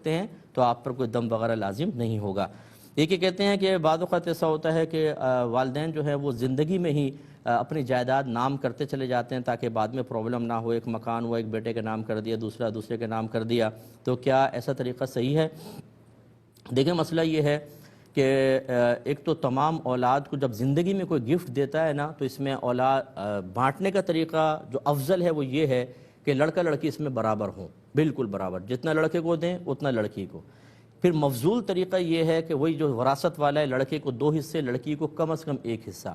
سکتے ہیں تو آپ پر کوئی دم وغیرہ لازم نہیں ہوگا۔ یہ کہتے ہیں کہ بعض اوقات ایسا ہوتا ہے کہ والدین جو ہے وہ زندگی میں ہی اپنی جائیداد نام کرتے چلے جاتے ہیں تاکہ بعد میں پرابلم نہ ہو، ایک مکان ہوا ایک بیٹے کے نام کر دیا، دوسرا دوسرے کے نام کر دیا، تو کیا ایسا طریقہ صحیح ہے؟ دیکھیں مسئلہ یہ ہے کہ ایک تو تمام اولاد کو جب زندگی میں کوئی گفٹ دیتا ہے نا تو اس میں اولاد بانٹنے کا طریقہ جو افضل ہے وہ یہ ہے کہ لڑکا لڑکی اس میں برابر ہوں، بالکل برابر، جتنا لڑکے کو دیں اتنا لڑکی کو۔ پھر مفضول طریقہ یہ ہے کہ وہی جو وراثت والا ہے، لڑکے کو 2 حصے، لڑکی کو کم از کم 1 حصہ۔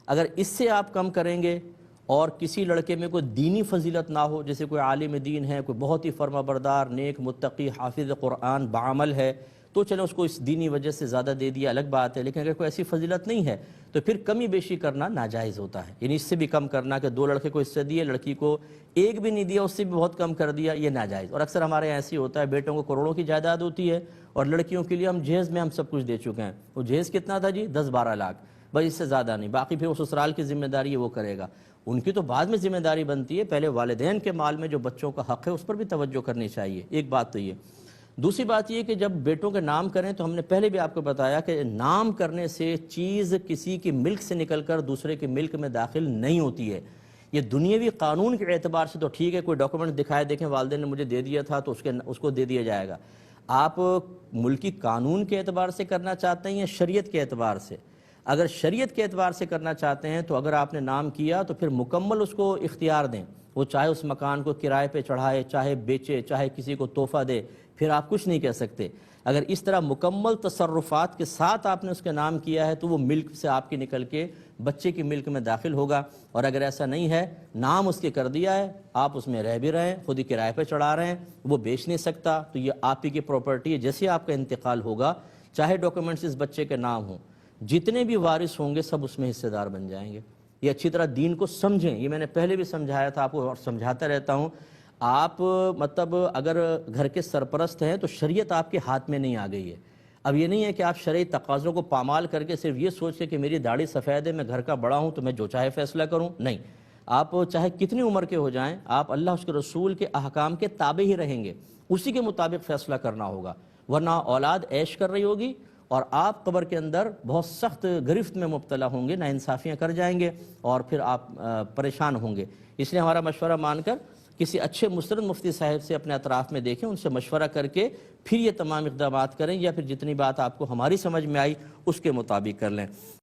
اگر اس سے آپ کم کریں گے اور کسی لڑکے میں کوئی دینی فضیلت نہ ہو، جیسے کوئی عالم دین ہے، کوئی بہت ہی فرما بردار، نیک، متقی، حافظ قرآن، بعمل ہے، تو چلیں اس کو اس دینی وجہ سے زیادہ دے دیا، الگ بات ہے۔ لیکن اگر کوئی ایسی فضیلت نہیں ہے تو پھر کمی بیشی کرنا ناجائز ہوتا ہے، یعنی اس سے بھی کم کرنا کہ 2 لڑکے کو اس سے دیے، لڑکی کو 1 بھی نہیں دیا، اس سے بھی بہت کم کر دیا، یہ ناجائز۔ اور اکثر ہمارے یہاں ایسی ہوتا ہے، بیٹوں کو کروڑوں کی جائیداد ہوتی ہے اور لڑکیوں کے لیے ہم جہیز میں ہم سب کچھ دے چکے ہیں۔ وہ جہیز کتنا تھا جی؟ 10-12 لاکھ، بس اس سے زیادہ نہیں، باقی پھر وہ سسرال کی ذمہ داری ہے وہ کرے گا۔ ان کی تو بعد میں ذمہ داری بنتی ہے، پہلے والدین کے مال میں جو بچوں کا حق ہے اس پر بھی توجہ کرنی چاہیے، ایک بات تو یہ۔ دوسری بات یہ کہ جب بیٹوں کے نام کریں تو ہم نے پہلے بھی آپ کو بتایا کہ نام کرنے سے چیز کسی کی ملک سے نکل کر دوسرے کے ملک میں داخل نہیں ہوتی ہے۔ یہ دنیاوی قانون کے اعتبار سے تو ٹھیک ہے، کوئی ڈاکومنٹ دکھائے دیکھیں والدین نے مجھے دے دیا تھا تو اس کو دے دیا جائے گا۔ آپ ملکی قانون کے اعتبار سے کرنا چاہتے ہیں یا شریعت کے اعتبار سے؟ اگر شریعت کے اعتبار سے کرنا چاہتے ہیں تو اگر آپ نے نام کیا تو پھر مکمل اس کو اختیار دیں، وہ چاہے اس مکان کو کرائے پہ چڑھائے، چاہے بیچے، چاہے کسی کو تحفہ دے، پھر آپ کچھ نہیں کہہ سکتے۔ اگر اس طرح مکمل تصرفات کے ساتھ آپ نے اس کے نام کیا ہے تو وہ ملک سے آپ کی نکل کے بچے کی ملک میں داخل ہوگا، اور اگر ایسا نہیں ہے، نام اس کے کر دیا ہے، آپ اس میں رہ بھی رہے ہیں، خود ہی کرائے پہ چڑھا رہے ہیں، وہ بیچ نہیں سکتا، تو یہ آپ ہی کی پراپرٹی ہے۔ جیسے آپ کا انتقال ہوگا، چاہے ڈاکومنٹس اس بچے کے نام ہوں، جتنے بھی وارث ہوں گے سب اس میں حصے دار بن جائیں گے۔ یہ اچھی طرح دین کو سمجھیں، یہ میں نے پہلے بھی سمجھایا تھا آپ کو اور سمجھاتا رہتا ہوں۔ آپ مطلب اگر گھر کے سرپرست ہیں تو شریعت آپ کے ہاتھ میں نہیں آ گئی ہے۔ اب یہ نہیں ہے کہ آپ شرعی تقاضوں کو پامال کر کے صرف یہ سوچ کے کہ میری داڑھی سفید ہے، میں گھر کا بڑا ہوں تو میں جو چاہے فیصلہ کروں، نہیں۔ آپ چاہے کتنی عمر کے ہو جائیں، آپ اللہ اس کے رسول کے احکام کے تابع ہی رہیں گے، اسی کے مطابق فیصلہ کرنا ہوگا، ورنہ اولاد عیش کر رہی ہوگی اور آپ قبر کے اندر بہت سخت گرفت میں مبتلا ہوں گے، ناانصافیاں کر جائیں گے اور پھر آپ پریشان ہوں گے۔ اس لیے ہمارا مشورہ مان کر کسی اچھے مستند مفتی صاحب سے اپنے اطراف میں دیکھیں، ان سے مشورہ کر کے پھر یہ تمام اقدامات کریں، یا پھر جتنی بات آپ کو ہماری سمجھ میں آئی اس کے مطابق کر لیں۔